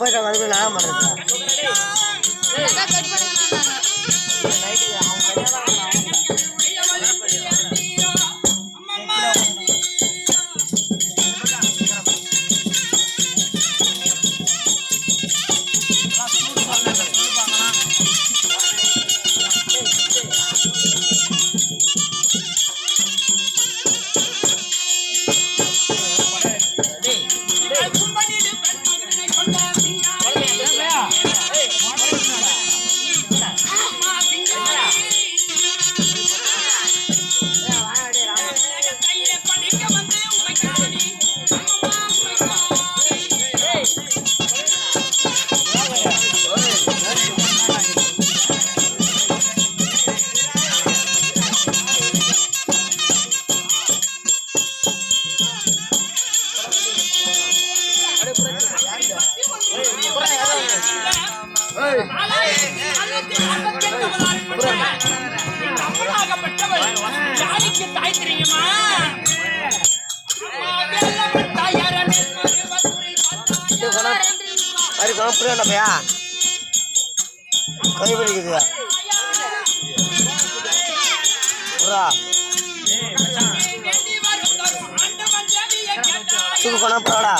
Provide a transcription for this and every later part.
போயிட்டு வந்து நான் பண்ணுறேன் भैया कहीं पर लिख दिया पूरा तुम कोना पड़ा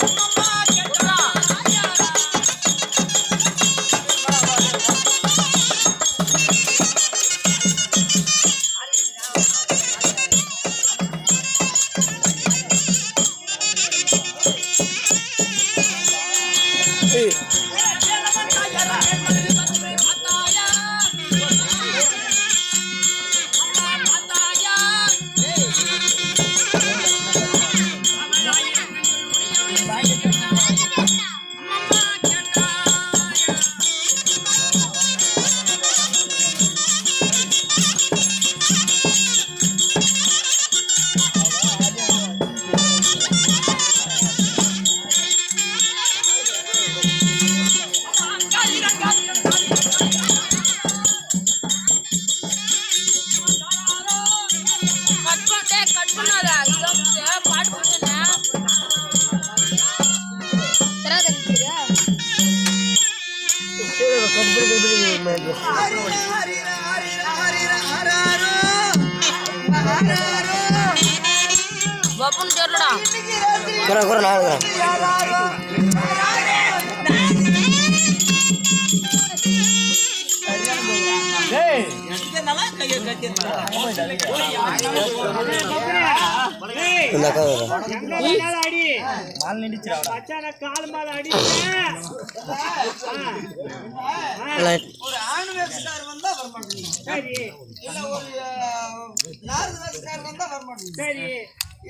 करा करा ना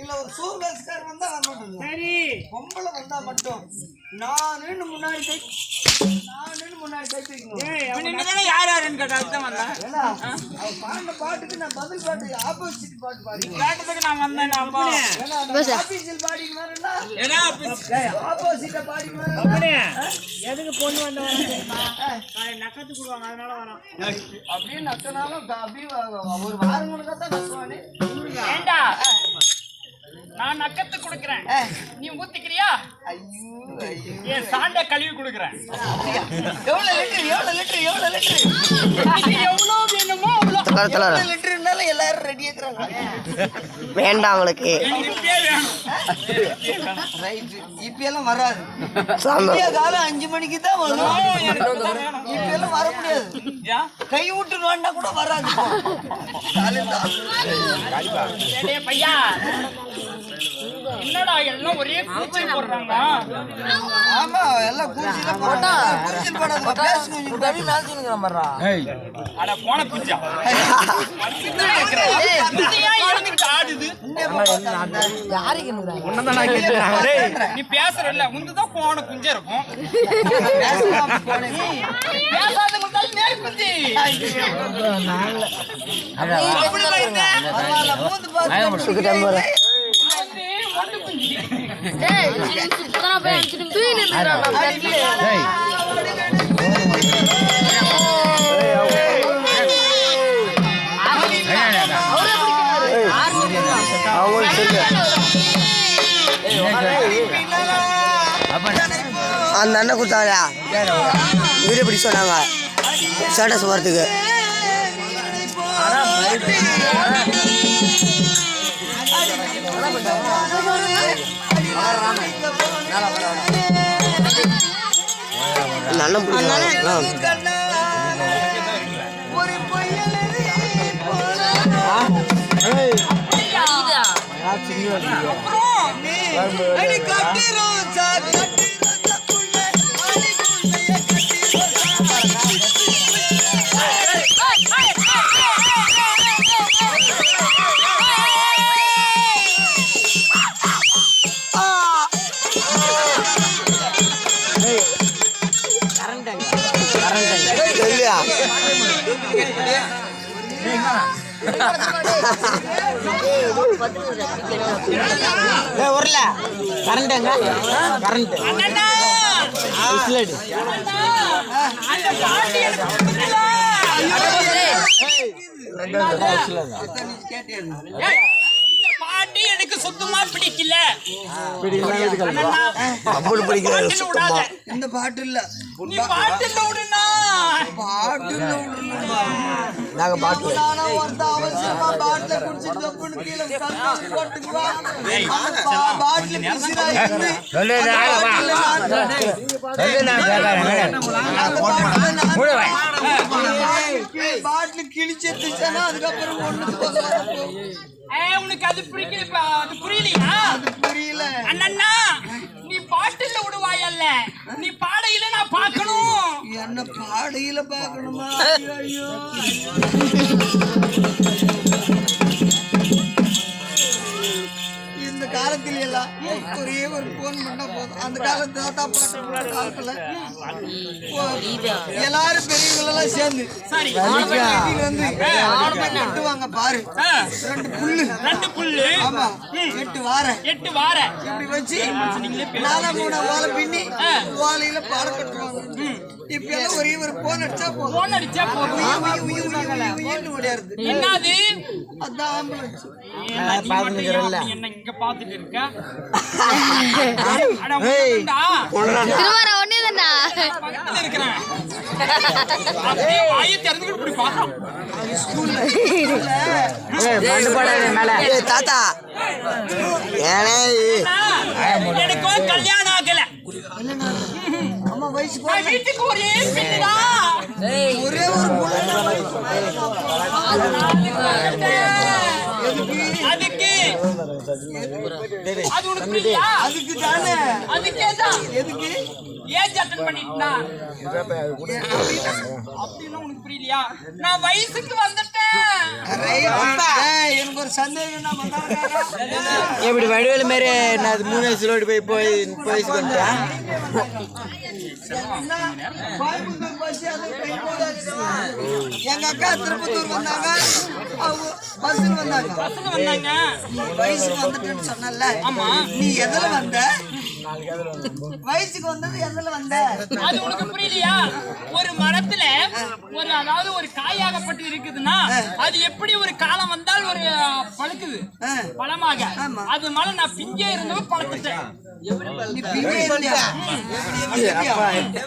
இல்ல ஒரு சூர்வேஸ்கார் வந்தா வரமாட்டேங்குது. சரி பொம்பளை வந்தா மட்டும் நானுன்னு முன்னாடி யார் யாருன்னு கேட்டா அதுதான் வந்தேன். பாடின பாட்டுக்கு நான் பதில் பாட்டு ஆப்போசிட் பாட்டு பாடி கேட்டதுக்கு நான் வந்தேன். ஆபீஸில் பாடிக்கு வரேன்னா ஆப்போசிட்ட பாடிக்கு வரேன். எதுக்கு பொண்ணு வந்தவங்க நக்கத்து கொடுவாங்க அதனால வரோம். அப்படியே நக்கனாலும் அப்படியே ஒரு வாரம் தான் நக்குவானே. ஏண்டா நான் நக்கத்து கொடுக்கிறேன் நீ ஊத்திக்கிறியா? என் சாண்ட கழுவி கொடுக்குறேன். எவ்வளவு லிட்டர் எவ்வளவு வேணுமோ அவ்வளோ லிட்டர்னாலும் எல்லாரும் ரெடி ஆக்குறாங்க. வேண்டாம் உங்களுக்கு. இப்பெல்லாம் வராது. காலம் 5 மணிக்கு தான் வரும். இப்பெல்லாம் வர முடியாது. கை விட்டுருவான்னா கூட வராது. என்னடா எல்லாம் ஒரே கூச்சல் போடுறாங்க. ஆமா எல்லாம் கூச்சல் போட்டா கூச்சல் போடாத பேசு கொஞ்சம் தடி நாச்சுங்கற மாதிரா. அட போன குஞ்சா. ஆடுது. யாருக்கு என்னடா? உன்னதானா கேக்குறாங்க. டேய் நீ பேசுறல்ல உன்னதான் போன குஞ்சா இருக்கும். பேசாம போனே. பேசாதவங்க நேர் குஞ்சி. அப்படி வைங்க. பரவாயில்லை மூந்து பாத்து சுக்கிட்டே போறேன். டேய் சுத்தமா போய் அடிச்சிட்டு தூக்கி நிறுத்துறா நான் டேய் அந்த அண்ணன் கொடுத்தாங்க வீடியோ பிடி சொன்னாங்க ஸ்டேட்டஸ் வரதுக்கு. அண்ணன் வரல கரண்ட் எங்க கரண்ட் பாட்டி எனக்கு சுத்தமா பிடிக்கல. இந்த பாட்டு இல்ல நீ பாட்டுல விடுனா பாட்டுல நாங்க பாட்டு அவசியமா பாட்டுல குடிச்சிட்டு தப்புன்னு கீழே போட்டுக்குவான். பாட்டுல பாட்டுல கிழிச்சேன்னா அதுக்கப்புறம் ஒண்ணு உனக்கு அது பிடிக்கல. அது புரியலையா? அது புரியல. அண்ணா நீ பாட்டுல விடுவாயல்ல, நீ பாடையில நான் பார்க்கணும். என்ன பாடையில பார்க்கணுமா? ஐயோ இந்த காலத்துல எல்லாம் ஒரே ஒரு போன் பண்ணா போதும். அந்த காலத்து தாத்தா பாட்டு காலத்துல எல்லாரும் பெரியவங்க எல்லாம் சேர்ந்து சரி வந்து கட்டுவாங்க பாரு. 2 புல்லு ஆமா 8 வார இப்படி வச்சு 4 வாழை பின்னி வாழையில பாடம் கட்டுவாங்க. இப்ப எல்லாம் ஒரே ஒரு போன் அடிச்சா போதும். ஓடியாருது. என்னது அதான் ஆம்புலன்ஸ். என்ன இங்க பாத்துட்டு இருக்க? திருவாரா ஒண்ணேதானா பக்கத்துல இருக்கறேன். அப்படியே வாயை திறந்துட்டு இப்படி பாக்குறோம். தாத்தா எனக்கு கல்யாணம் ஆகல. அம்மா வயசு வீட்டுக்கு ஒரே பிள்ளைடா. ஒரே ஒரு அதுக்கு அது உனக்கு புரியலையா? அதுக்கு தானே அதுக்கேதான் எதுக்கு ஏஜ் அட்டெண்ட் பண்ணிட்டா அப்படின்னா உனக்கு புரியலையா? நான் வயசுக்கு வந்துட்டேன். எனக்கு ஒரு சந்தேகம் எப்படி வடிவேலு மாரி நான் 3 வயசுல ஓடி போய் வயசுக்கு வந்துட்டேன். எங்க அக்கா திருப்பத்தூர் வந்தாங்க, பஸ்ல வந்தாங்க. வயசுக்கு வந்துட்டேன்னு சொன்னல, நீ எதுல வந்த? வயசுக்கு வந்தது எதுல வந்த? அது உனக்கு புரியலையா? ஒரு மரத்துல ஒரு அதாவது ஒரு காயாகப்பட்டு இருக்குதுன்னா அது எப்படி ஒரு காலம் வந்தால் ஒரு பழுக்குது பழமாக, அது மேல நான் பிஞ்சே இருந்தவன் பழத்துட்டேன். நீ பிரிவே இல்லையா?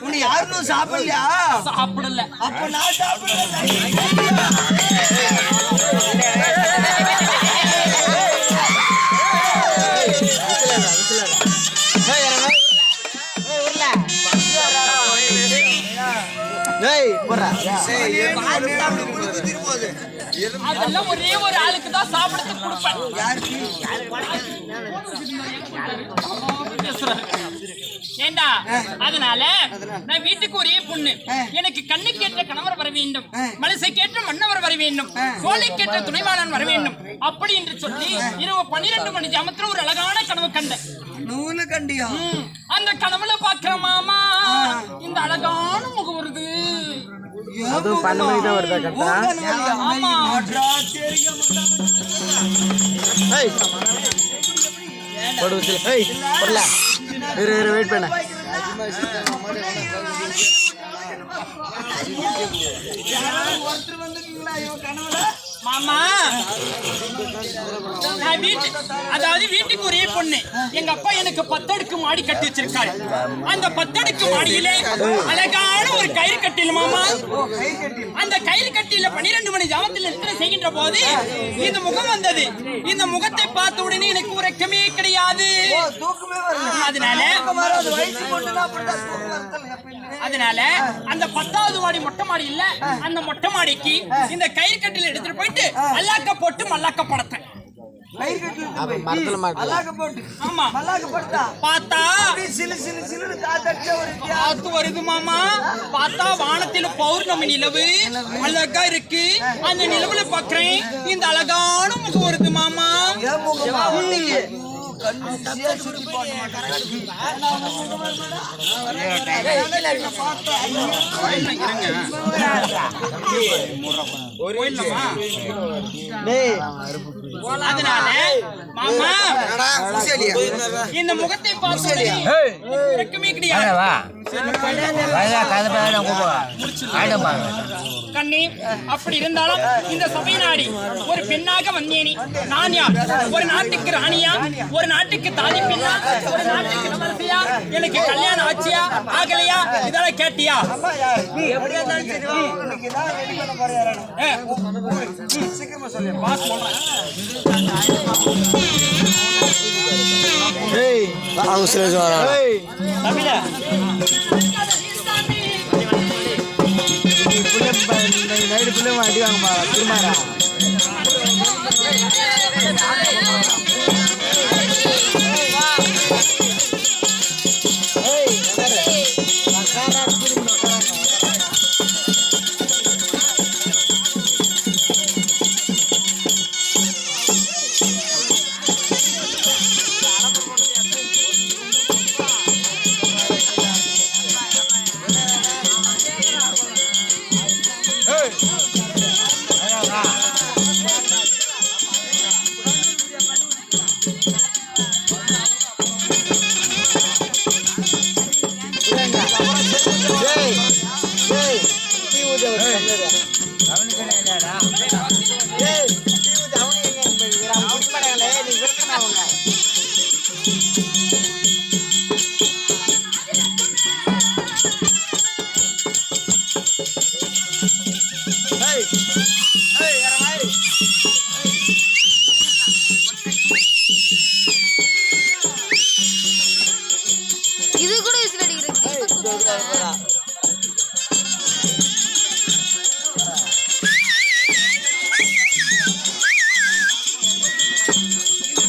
உன்னை யாரும் சாப்பிடலையா? சாப்பிடல. அப்ப நான் சாப்பிடல. அதெல்லாம் ஒரே ஒரு ஆளுக்கு தான் சாப்பிடறதுக்கு கொடுப்பேன். ஏண்டா அதனால நான் வீட்டுக்கு ஒரே பொண்ணு, எனக்கு கண்ணுக்கு ஏற்ற கணவர் வர வேண்டும், மனசுக்கு ஏற்ற மன்னவர் வர வேண்டும், சோலைக்கு ஏற்ற துணைவாளன் வர வேண்டும் அப்படி என்று சொல்லி இரவு 12 மணி ஜாமத்துல ஒரு அழகான கனவு கண்டேன். நூலு கண்டியா? அந்த கனவுல பாக்குற மாமா இந்த அழகான முகம் வருது. ஆமா வெயிட் பண்ண மாமா அதாவது வீட்டுக்கு ஒரே பொண்ணு, எங்க அப்பா எனக்கு 10 அடுக்கு மாடி கட்டி வச்சிருக்காரு. அந்த 10 அடுக்கு மாடியிலே அழகான ஒரு கயிறு கட்டில் மாமா. அந்த கயிறு கட்டில 12 மணி ஜாமத்தில் நிற்கிற செய்கின்ற போது இந்த முகம் வந்தது. இந்த முகத்தை பார்த்த உடனே எனக்கு உறக்கமே கிடையாது. அதனால அந்த 10வது மாடி மொட்டை மாடி இல்ல, அந்த மொட்டை மாடிக்கு இந்த கயிறு கட்டில எடுத்துட்டு போயிட்டு அல்லாக்க போட்டு மல்லாக்க படத்தேன். காத்து வருது மாமா. பார்த்தா வானத்தில பௌர்ணமி நிலவு அழகா இருக்கு. அந்த நிலவுல பாக்குறேன் இந்த அழகான முகம் வருது மாமா. அதனால மாமா இந்த முகத்தை பார்த்து கிடையாது. கண்ணி அப்படி இருந்தாலும் இந்த சபை நாடி ஒரு பெண்ணாக வந்தேனி. நான் யார்? ஒரு நாட்டுக்கு ராணியா, ஒரு நாட்டுக்கு தாதி பெண்ணா, ஒரு நாட்டுக்கு இளவரசியா? எனக்கு கல்யாணம் ஆச்சியா ஆகலையா இதெல்லாம் கேட்டியா? அடி வாங்க திருமாரா இது கூட விசில் அடிக்கிறேன்.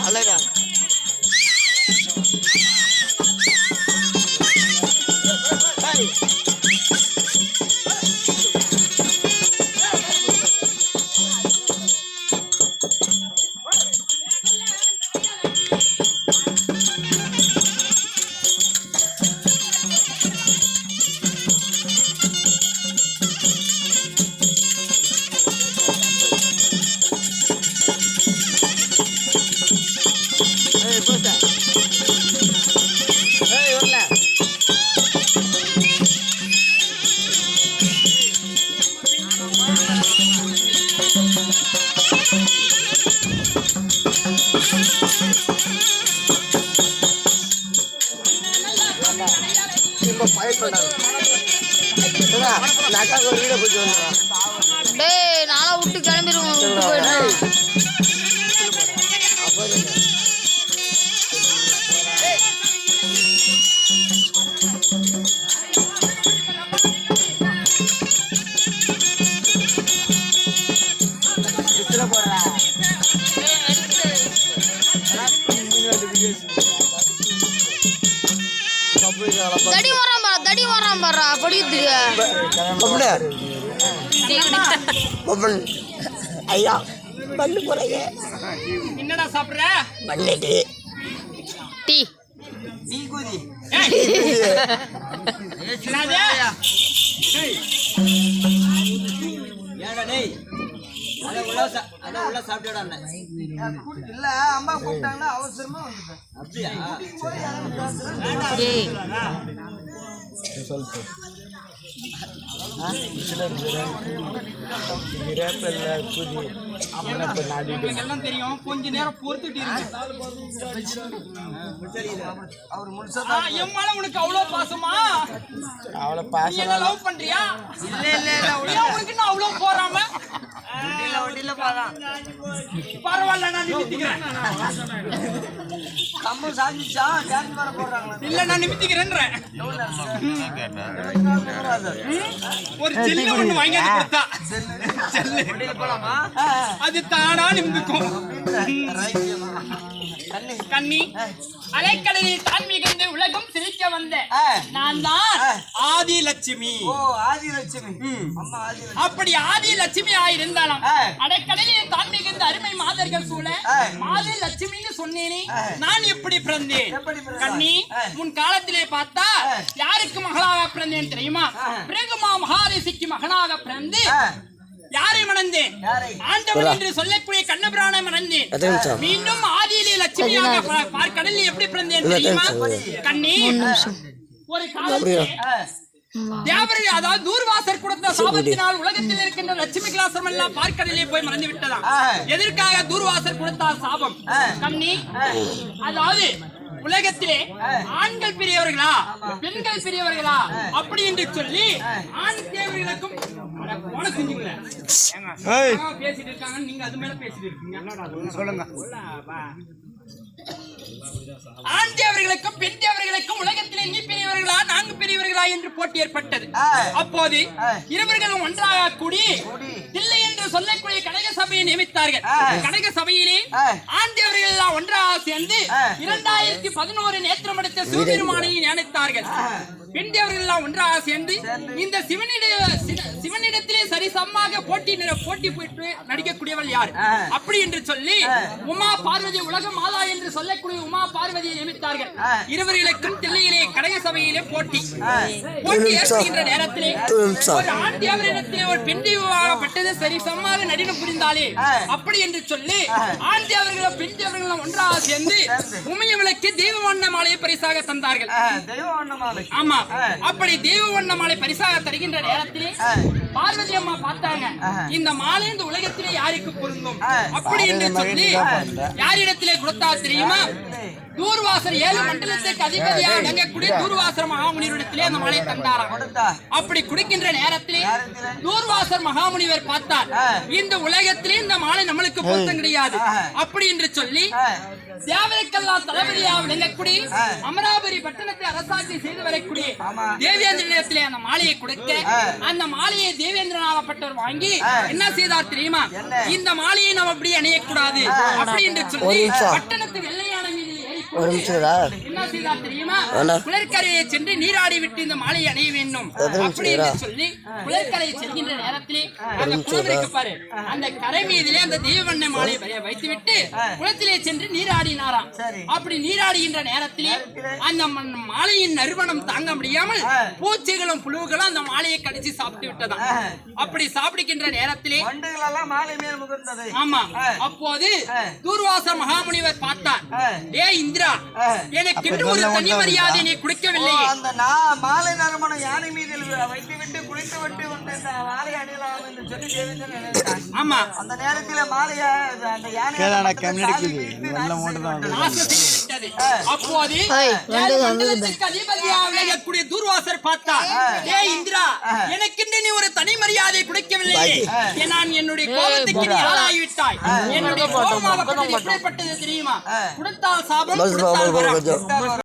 அழகா அக்காவுக்கு ஒரு வீடியோ போயிட்டு வந்தேன். டேய் நானா விட்டு கிளம்பிடுவோம் விட்டு போயிடும் தடி வரான் பாரா படிக்குது ஐயா பண்ணு போறீங்க என்னடா சாப்பிடுற பண்ணிட்டு டீ நீ குதி என்னது ஏடா டேய் அட உள்ள சாப்பிட்டடா அண்ணன் இல்ல அம்மா கூப்பிட்டாங்கன்னா அவசரமா வந்துட்டேன். அப்படியா டேய் எல்லாம் தெரியும் கொஞ்ச நேரம் பொறுத்துட்டு இருக்கு அவர் முழுசா என் மேல உனக்கு அவ்வளவு பாசமா அவளை நீ என்ன லவ் பண்றியா இல்ல இல்ல இல்ல ஏன் உனக்கு நான் அவ்வளவு போறாம ஒண்டில போதான் பரவாயில்ல நான் நிமித்திக்கிறேன் கம்பம் சாஞ்சிச்சா டான்ஸ் வர போடுறாங்களா இல்ல நான் நிமித்திக்கிறேன்றேன் ஒரு ஜெல்லு ஒண்ணு வாங்கி வந்து கொடுத்தா ஜெல்லு ஒண்டில போலாமா அது தானா நிமிந்துக்கும் கண்ணி அலைக்கடலில் தான் மிகுந்து உலகம் சிரிக்க வந்த நான் தான் ஆதி லட்சுமி ஓ ஆதி லட்சுமி அம்மா ஆதி லட்சுமி அப்படி ஆதி லட்சுமி ஆயிருந்தாலும் அடைக்கடலில் தான் மிகுந்த அருமை மாதர்கள் சூழ ஆதி லட்சுமின்னு சொன்னேனே நான் எப்படி பிறந்தேன் கண்ணி முன் காலத்திலே பார்த்தா யாருக்கு மகளாக பிறந்தேன் தெரியுமா பிரகுமா மகாரிஷிக்கு மகனாக பிறந்து யாரை மணந்தேன் ஆண்டவன் என்று சொல்லக்கூடிய கண்ணபிரானை மணந்தேன் மீண்டும் ஆதியிலே லட்சுமியாக பார்க்கடலில் எப்படி பிறந்தேன் தெரியுமா கண்ணி ஒரு காலத்திலே தேவரை அதாவது தூர்வாசர் கொடுத்த சாபத்தினால் உலகத்தில் இருக்கின்ற லட்சுமி கிளாசம் எல்லாம் பார்க்கடலே போய் மறந்து விட்டதாம் எதற்காக தூர்வாசர் கொடுத்தார் சாபம் கண்ணி அதாவது உலகத்திலே ஆண்கள் பெரியவர்களா பெண்கள் பெரியவர்களா அப்படி என்று சொல்லி ஆண் தேவர்களுக்கும் பேசிட்டு இருக்காங்க நீங்க அது மேல பேசிட்டு இருக்கீங்க சொல்லுங்க ஆண் தேவர்களுக்கும் பெண் தேவர்களுக்கும் உலகத்திலே நீ பெரியவர்களா நான்கு பெரியவர்களா என்று போட்டி ஏற்பட்டது அப்போது இருவர்களும் ஒன்றாக கூடி இல்லை என்று சொல்லக்கூடிய கனக சபையை நியமித்தார்கள் கனக சபையிலே ஆண் தேவர்கள் எல்லாம் ஒன்றாக சேர்ந்து 2011 நேத்திரம் எடுத்த சிவபெருமானை நியமித்தார்கள் பெண் தேவர்கள் எல்லாம் ஒன்றாக சேர்ந்து இந்த சிவனிடத்திலே சரிசமமாக போட்டி போட்டு நடிக்கக்கூடியவள் யார் அப்படி என்று சொல்லி உமா பார்வதி உலக மாதா என்று சொல்லக்கூடிய உமா பார்வதியை நியமித்தார்கள் இருவர்களுக்கும் தில்லையிலே கனக சபையிலே போட்டி ஏற்படுகின்ற நேரத்திலே ஒரு ஆண் தேவரிடத்திலே ஒரு பெண் தெய்வமாகப்பட்டது சரிசமமாக நடினம் புரிந்தாலே அப்படி என்று சொல்லி ஆண் தேவர்களும் பெண் தேவர்களும் ஒன்றாக சேர்ந்து உமையவளுக்கு தெய்வ வண்ண மாலையை பரிசாக தந்தார்கள் ஆமா அப்படி தெய்வ வண்ண மாலை பரிசாக தருகின்ற நேரத்திலே பார்வதி அம்மா பார்த்தாங்க இந்த மாலை இந்த உலகத்திலே யாருக்கு பொருந்தும் அப்படி என்று சொல்லி யாரிடத்திலே கொடுத்தா தெரியுமா தூர்வாசர் 7 மண்டலத்துக்கு அதிபதியாக விளங்கக்கூடிய தூர்வாசர் மகாமுனிவரிடத்திலே அந்த மாலை தந்தாராம் அப்படி குடிக்கின்ற நேரத்திலே தூர்வாசர் மகாமுனிவர் பார்த்தார் இந்த உலகத்திலே இந்த மாலை நம்மளுக்கு பொருத்தம் கிடையாது அப்படி என்று சொல்லி தேவருக்கெல்லாம் தளபதியாக விளங்கக்கூடிய அமராவதி பட்டணத்தை அரசாட்சி செய்து வரக்கூடிய தேவேந்திரனிடத்திலே அந்த மாலையை கொடுக்க அந்த மாலையை தேவேந்திரனாகப்பட்டவர் வாங்கி என்ன செய்தார் தெரியுமா இந்த மாலையை நாம் அப்படி அணியக்கூடாது அப்படி என்று சொல்லி பட்டணத்து வெள்ளையான மீது என்ன செய்தார் தெரியுமா குளர்கரையை சென்று நீராடி விட்டு இந்த மாலையை அணிய வேண்டும் அப்படி என்று சொல்லி குளர்கரையை செல்கின்ற நேரத்திலே அந்த குளம் இருக்கு பாரு அந்த கரை மீதிலே அந்த தெய்வவண்ண மாலையை வைத்து விட்டு குளத்திலே சென்று நீராடினாராம் அப்படி நீராடுகின்ற நேரத்திலே அந்த மாலையின் நறுமணம் தாங்க முடியாமல் பூச்சிகளும் புழுவுகளும் அந்த மாலையை கடிச்சு சாப்பிட்டு விட்டதாம் அப்படி சாப்பிடுகின்ற நேரத்திலே ஆமா அப்போது தூர்வாச மகாமுனிவர் பார்த்தார் ஏ இந்திரா எனக்கு ஒரு தனி மரியாதை நீ குடிக்கவில்லை அந்த மாலை நறுமணம் யானை மீது வைத்து விட்டு குளித்து விட்டு இந்த மாலை அணியலாம் என்று சொல்லி தேவேந்திரன் ஆமா அந்த நேரத்தில் மாலையை அந்த யானை ஏற்பட்டது. அப்போது ஏய், ஏழு மண்டலத்திற்கு அதிபதியாக விளங்கக்கூடிய தூர்வாசர் பார்த்தார். ஏய் இந்திரா, எனக்கென்று நீ ஒரு தனி மரியாதை கொடுக்கவில்லை. நான் என்னுடைய கோபத்துக்கு நீ ஆளாகிவிட்டாய். என்னுடைய கோபமாகப்பட்டது எப்படிப்பட்டது தெரியுமா? கொடுத்தால் சாபம், கொடுத்தால் வரம்.